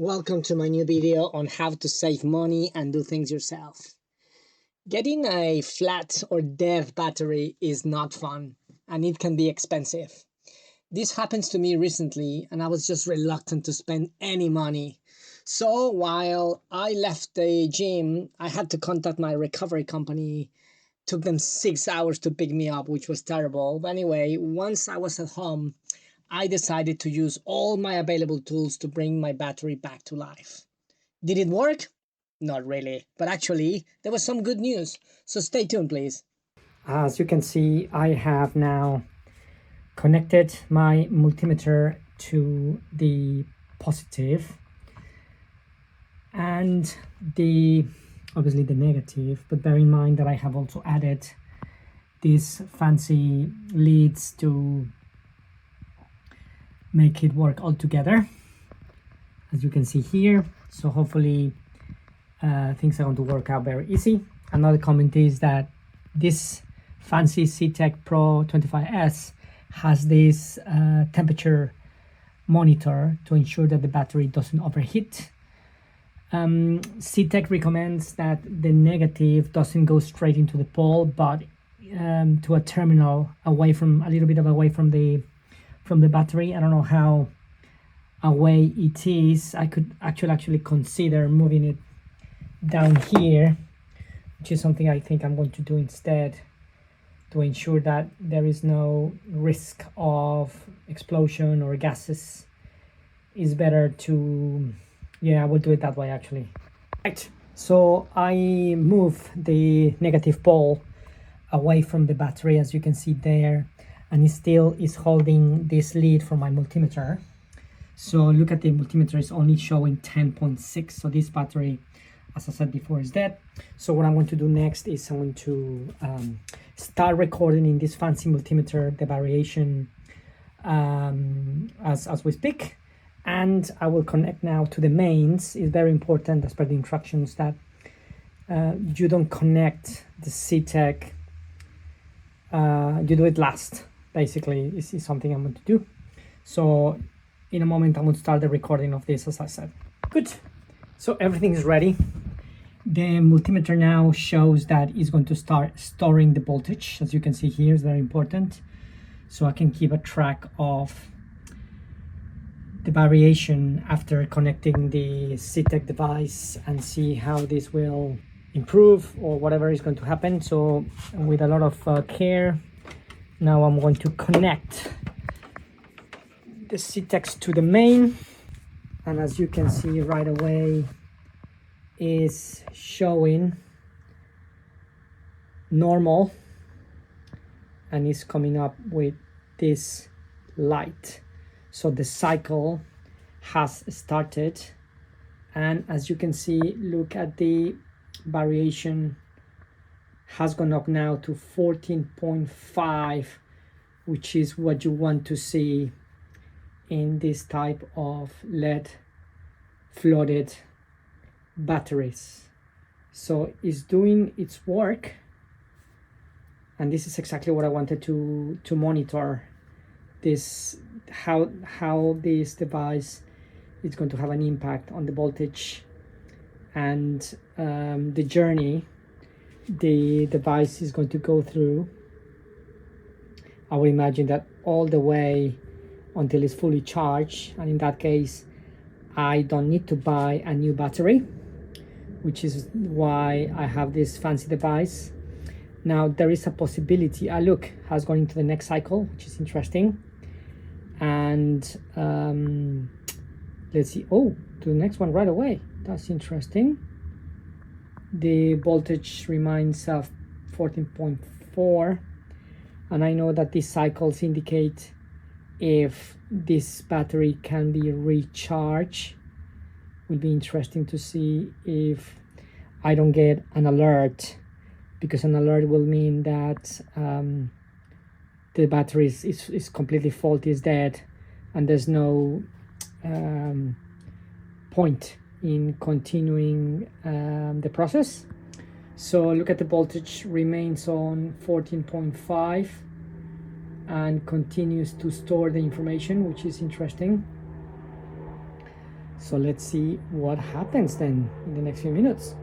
Welcome to my new video on how to save money and do things yourself. Getting a flat or dead battery is not fun and it can be expensive. This happens to me recently and I was just reluctant to spend any money. So while I left the gym, I had to contact my recovery company. Took them 6 hours to pick me up, which was terrible. But anyway, once I was at home, I decided to use all my available tools to bring my battery back to life. Did it work? Not really, but actually there was some good news, so stay tuned please. As you can see, I have now connected my multimeter to the positive and obviously the negative, but bear in mind that I have also added these fancy leads to make it work all together, as you can see here. So hopefully things are going to work out very easy. Another comment is that this fancy CTEK PRO25S has this temperature monitor to ensure that the battery doesn't overheat. CTEK recommends that the negative doesn't go straight into the pole, but to a terminal away from the battery. I don't know how away it is. I could actually consider moving it down here, which is something I think I'm going to do instead to ensure that there is no risk of explosion or gases. Is better to, yeah, I will do it that way actually. Right, so I move the negative pole away from the battery, as you can see there, and it still is holding this lead for my multimeter. So look at the multimeter, is only showing 10.6, so this battery, as I said before, is dead. So what I'm going to do next is I'm going to start recording in this fancy multimeter the variation as we speak, and I will connect now to the mains. It's very important, as per the instructions, that you don't connect the CTEK, you do it last. Basically, this is something I'm going to do. So in a moment I'm going to start the recording of this, as I said. Good, so everything is ready. The multimeter now shows that it's going to start storing the voltage, as you can see here. Is very important, so I can keep a track of the variation after connecting the CTEK device and see how this will improve or whatever is going to happen. So with a lot of care, now I'm going to connect the CTEKs to the main, and as you can see right away is showing normal and is coming up with this light. So the cycle has started, and as you can see, look at the variation has gone up now to 14.5, which is what you want to see in this type of lead flooded batteries. So it's doing its work, and this is exactly what I wanted to monitor, this how this device is going to have an impact on the voltage and the journey the device is going to go through. I would imagine that all the way until it's fully charged, and in that case I don't need to buy a new battery, which is why I have this fancy device. Now there is a possibility, look, has gone into the next cycle, which is interesting. And let's see, oh, to the next one right away. That's interesting. The voltage remains of 14.4, and I know that these cycles indicate if this battery can be recharged. Will be interesting to see if I don't get an alert, because an alert will mean that the battery is completely faulty, is dead, and there's no point in continuing the process. So look at the voltage remains on 14.5 and continues to store the information, which is interesting. So let's see what happens then in the next few minutes.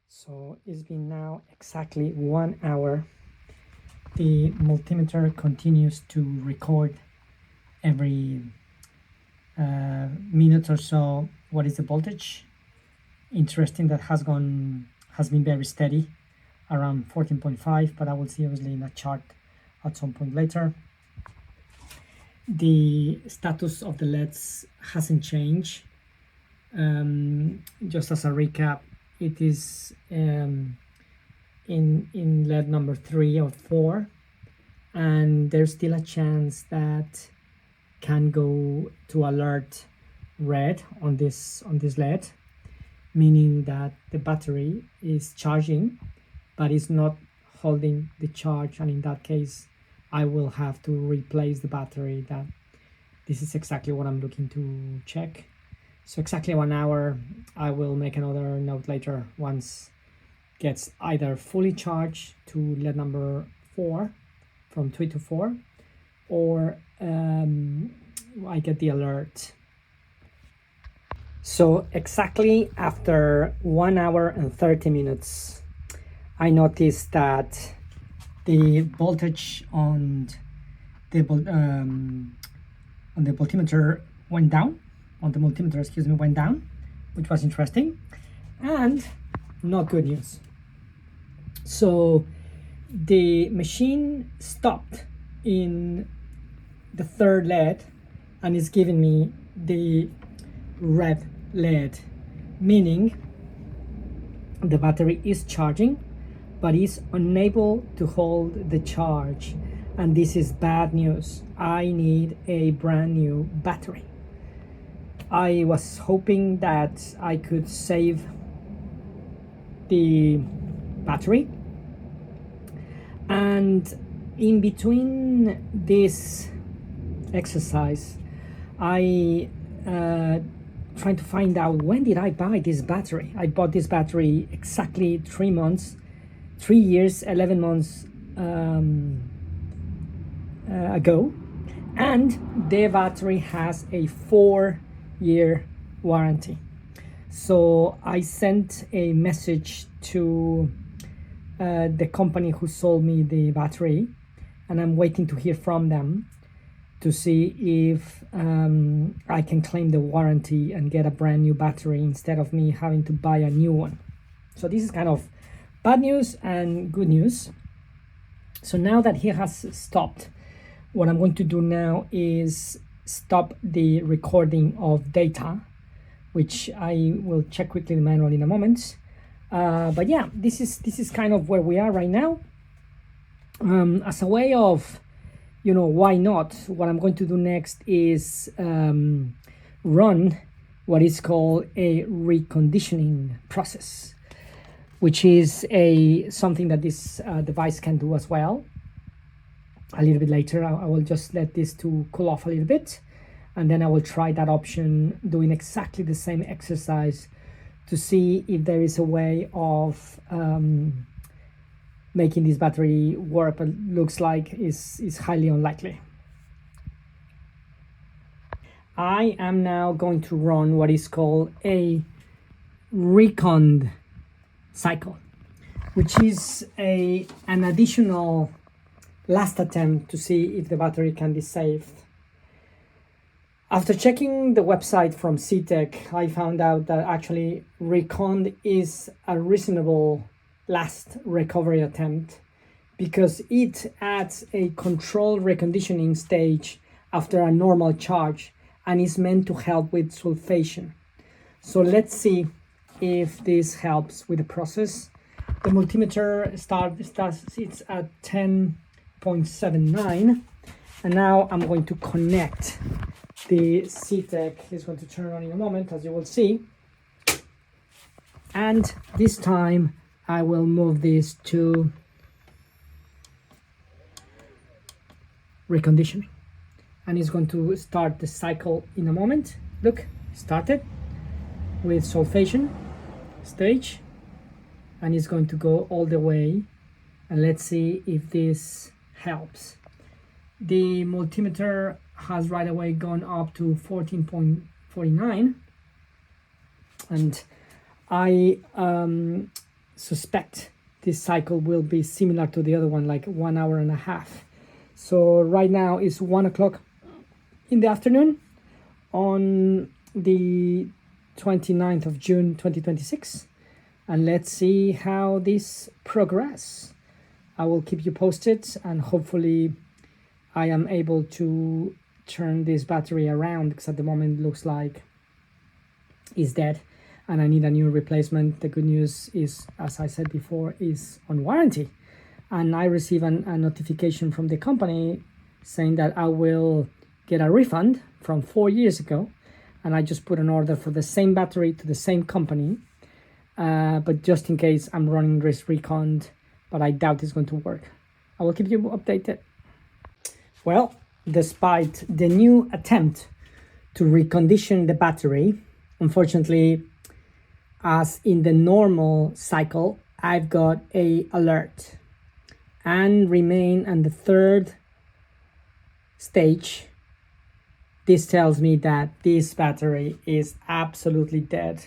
So it's been now exactly 1 hour. The multimeter continues to record every minute or so what is the voltage. Interesting, that has been very steady around 14.5, but I will see obviously in a chart at some point later. The status of the LEDs hasn't changed. Just as a recap, it is in LED number 3 or 4, and there's still a chance that can go to alert red on this LED, meaning that the battery is charging but is not holding the charge, and in that case I will have to replace the battery. That this is exactly what I'm looking to check. So exactly 1 hour. I will make another note later once gets either fully charged to LED number 4 from 3 to 4, or I get the alert. So exactly after 1 hour and 30 minutes, I noticed that the voltage on the multimeter went down. Went down, which was interesting and not good news. So the machine stopped in the third LED and is giving me the red LED, meaning the battery is charging but is unable to hold the charge, and this is bad news. I need a brand new battery. I was hoping that I could save the battery, and in between this exercise I trying to find out when did I buy this battery. I bought this battery exactly 3 years 11 months ago, and the battery has a 4-year warranty. So I sent a message to the company who sold me the battery, and I'm waiting to hear from them to see if I can claim the warranty and get a brand new battery instead of me having to buy a new one. So this is kind of bad news and good news. So now that he has stopped, what I'm going to do now is stop the recording of data, which I will check quickly the manual in a moment. But yeah, this is kind of where we are right now. As a way of, why not, what I'm going to do next is run what is called a reconditioning process, which is something that this device can do as well. A little bit later, I will just let this to cool off a little bit, and then I will try that option, doing exactly the same exercise to see if there is a way of making this battery work, but looks like is highly unlikely. I am now going to run what is called a recon cycle, which is an additional last attempt to see if the battery can be saved. After checking the website from CTEK, I found out that actually recon is a reasonable last recovery attempt because it adds a controlled reconditioning stage after a normal charge and is meant to help with sulfation. So let's see if this helps with the process. The multimeter it's at 10.79, and now I'm going to connect the CTEK. Is going to turn on in a moment, as you will see, and this time I will move this to reconditioning, and it's going to start the cycle in a moment. Look, started with sulfation stage, and it's going to go all the way, and let's see if this helps. The multimeter has right away gone up to 14.49, And I suspect this cycle will be similar to the other one, like 1 hour and a half. So right now it's 1 o'clock in the afternoon on the 29th of June 2026, and let's see how this progress. I will keep you posted, and hopefully I am able to turn this battery around, because at the moment it looks like it's dead and I need a new replacement. The good news is, as I said before, is on warranty, and I receive a notification from the company saying that I will get a refund from 4 years ago, and I just put an order for the same battery to the same company, but just in case I'm running this recon, but I doubt it's going to work. I will keep you updated. Well, despite the new attempt to recondition the battery, unfortunately, as in the normal cycle, I've got a alert and remain on the third stage. This tells me that this battery is absolutely dead.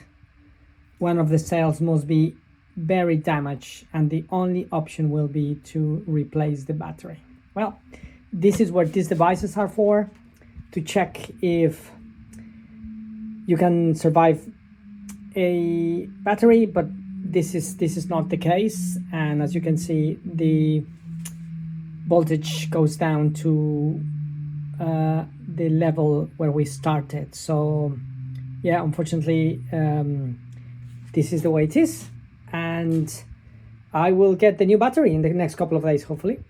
One of the cells must be very damaged, and the only option will be to replace the battery. Well, this is what these devices are for, to check if you can survive a battery, but this is not the case. And as you can see, the voltage goes down to the level where we started. So yeah, unfortunately, this is the way it is, and I will get the new battery in the next couple of days, hopefully.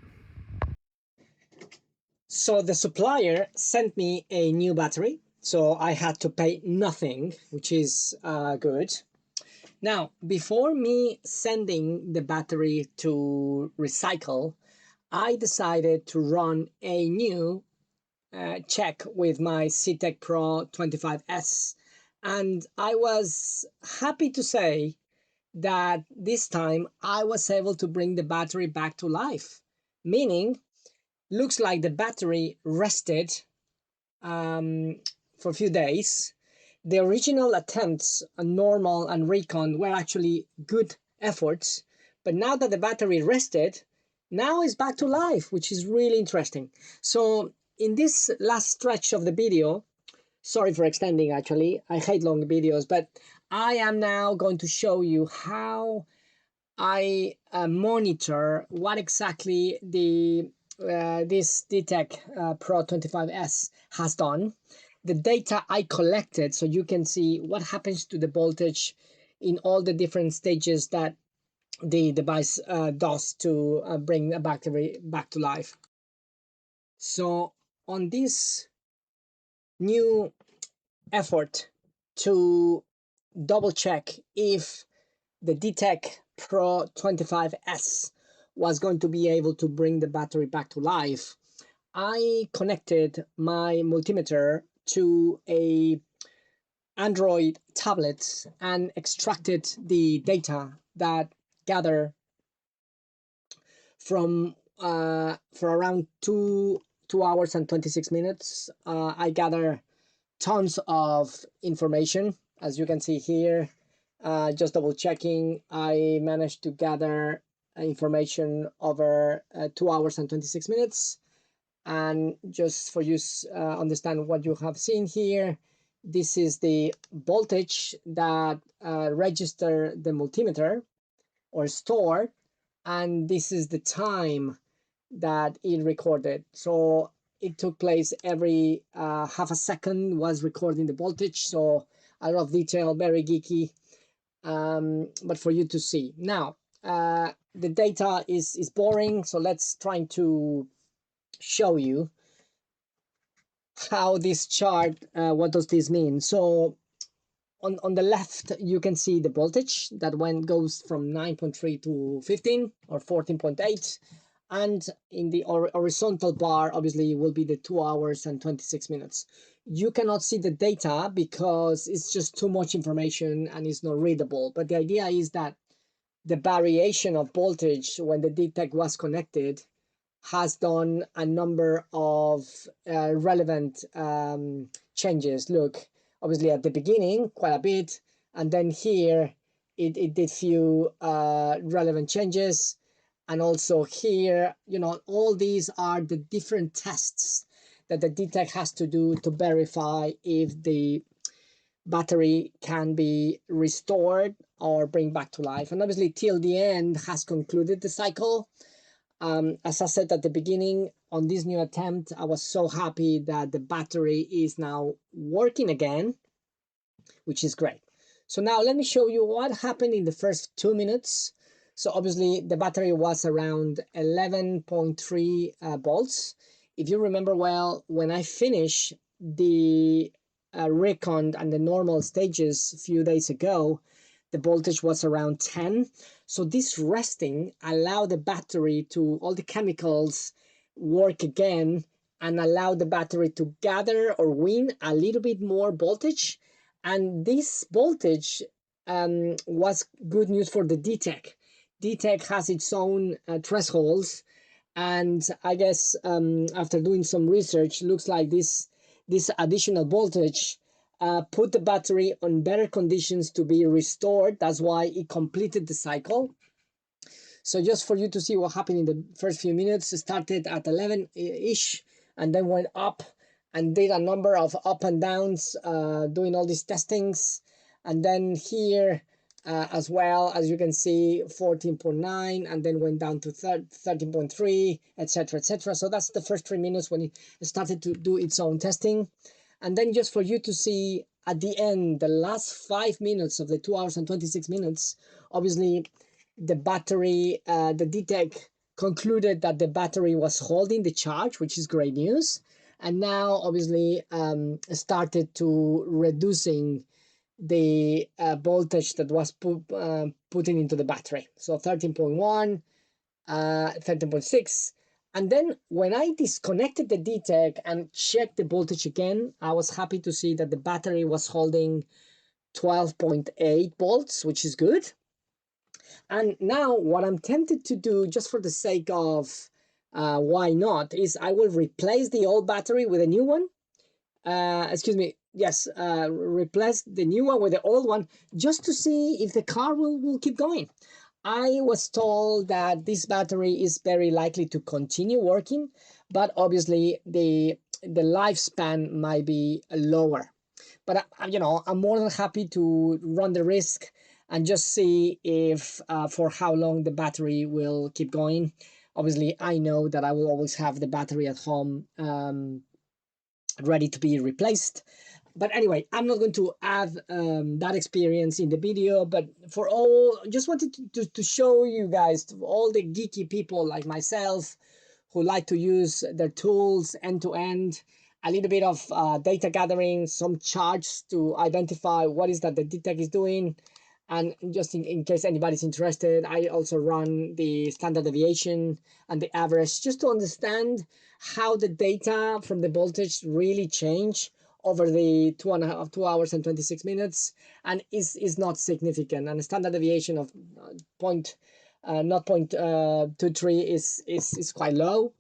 So the supplier sent me a new battery, so I had to pay nothing, which is good. Now, before me sending the battery to recycle, I decided to run a new check with my CTEK PRO25S, and I was happy to say that this time I was able to bring the battery back to life, meaning looks like the battery rested for a few days. The original attempts on normal and recon were actually good efforts, but now that the battery rested, now it's back to life, which is really interesting. So in this last stretch of the video, sorry for extending actually, I hate long videos, but I am now going to show you how I monitor what exactly this CTEK Pro25S has done, the data I collected, so you can see what happens to the voltage in all the different stages that the device does to bring a battery back to life. So on this new effort to double check if the CTEK Pro25S was going to be able to bring the battery back to life, I connected my multimeter to a Android tablet and extracted the data that gather from for around 2 hours and 26 minutes. I gather tons of information, as you can see here. Just double checking, I managed to gather information over 2 hours and 26 minutes. And just for you understand what you have seen here, this is the voltage that register the multimeter or store, and this is the time that it recorded. So it took place every half a second was recording the voltage. So a lot of detail, very geeky, but for you to see. Now, the data is boring, so let's try to show you how this chart, what does this mean? So on the left, you can see the voltage that goes from 9.3 to 15 or 14.8. And in the horizontal bar, obviously, will be the 2 hours and 26 minutes. You cannot see the data because it's just too much information and it's not readable. But the idea is that the variation of voltage when the CTEK was connected has done a number of relevant changes. Look, obviously at the beginning, quite a bit, And then here it did few relevant changes. And also here, you know, all these are the different tests that the DTEK has to do to verify if the battery can be restored or bring back to life. And obviously till the end has concluded the cycle. As I said at the beginning, on this new attempt, I was so happy that the battery is now working again, which is great. So now let me show you what happened in the first 2 minutes. So obviously the battery was around 11.3 volts. If you remember well, when I finished the recon and the normal stages a few days ago, the voltage was around 10. So this resting allowed the battery to, all the chemicals work again and allow the battery to gather or win a little bit more voltage. And this voltage was good news for the DTEK. DTEK has its own thresholds, and I guess after doing some research, looks like this additional voltage put the battery on better conditions to be restored. That's why it completed the cycle. So just for you to see what happened in the first few minutes, it started at 11-ish and then went up and did a number of up and downs, doing all these testings. And then here as well, as you can see, 14.9, and then went down to 13.3, etc., etc. So that's the first 3 minutes when it started to do its own testing. And then just for you to see at the end, the last 5 minutes of the 2 hours and 26 minutes, obviously the battery, the DTEK concluded that the battery was holding the charge, which is great news. And now obviously started to reducing the voltage that was putting into the battery. So 13.1, 13.6. And then when I disconnected the DTEK and checked the voltage again, I was happy to see that the battery was holding 12.8 volts, which is good. And now what I'm tempted to do, just for the sake of why not, is I will replace the old battery with a new one. Replace the new one with the old one, just to see if the car will keep going. I was told that this battery is very likely to continue working, but obviously the lifespan might be lower. But you know, I'm more than happy to run the risk and just see if for how long the battery will keep going. Obviously, I know that I will always have the battery at home ready to be replaced. But anyway, I'm not going to add that experience in the video, but for all, just wanted to show you guys, all the geeky people like myself who like to use their tools end to end, a little bit of data gathering, some charts to identify what is that the DTEK is doing. And just in case anybody's interested, I also run the standard deviation and the average, just to understand how the data from the voltage really change over the 2 hours and 26 minutes, and is not significant. And the standard deviation of not 0.23 is quite low.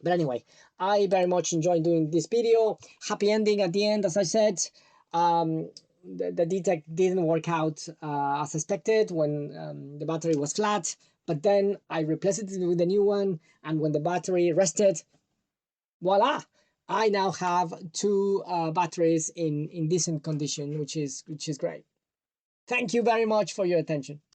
But anyway, I very much enjoyed doing this video. Happy ending at the end, as I said. The DTEK didn't work out as expected when the battery was flat, but then I replaced it with a new one, and when the battery rested, voila, I now have two batteries in decent condition, which is great. Thank you very much for your attention.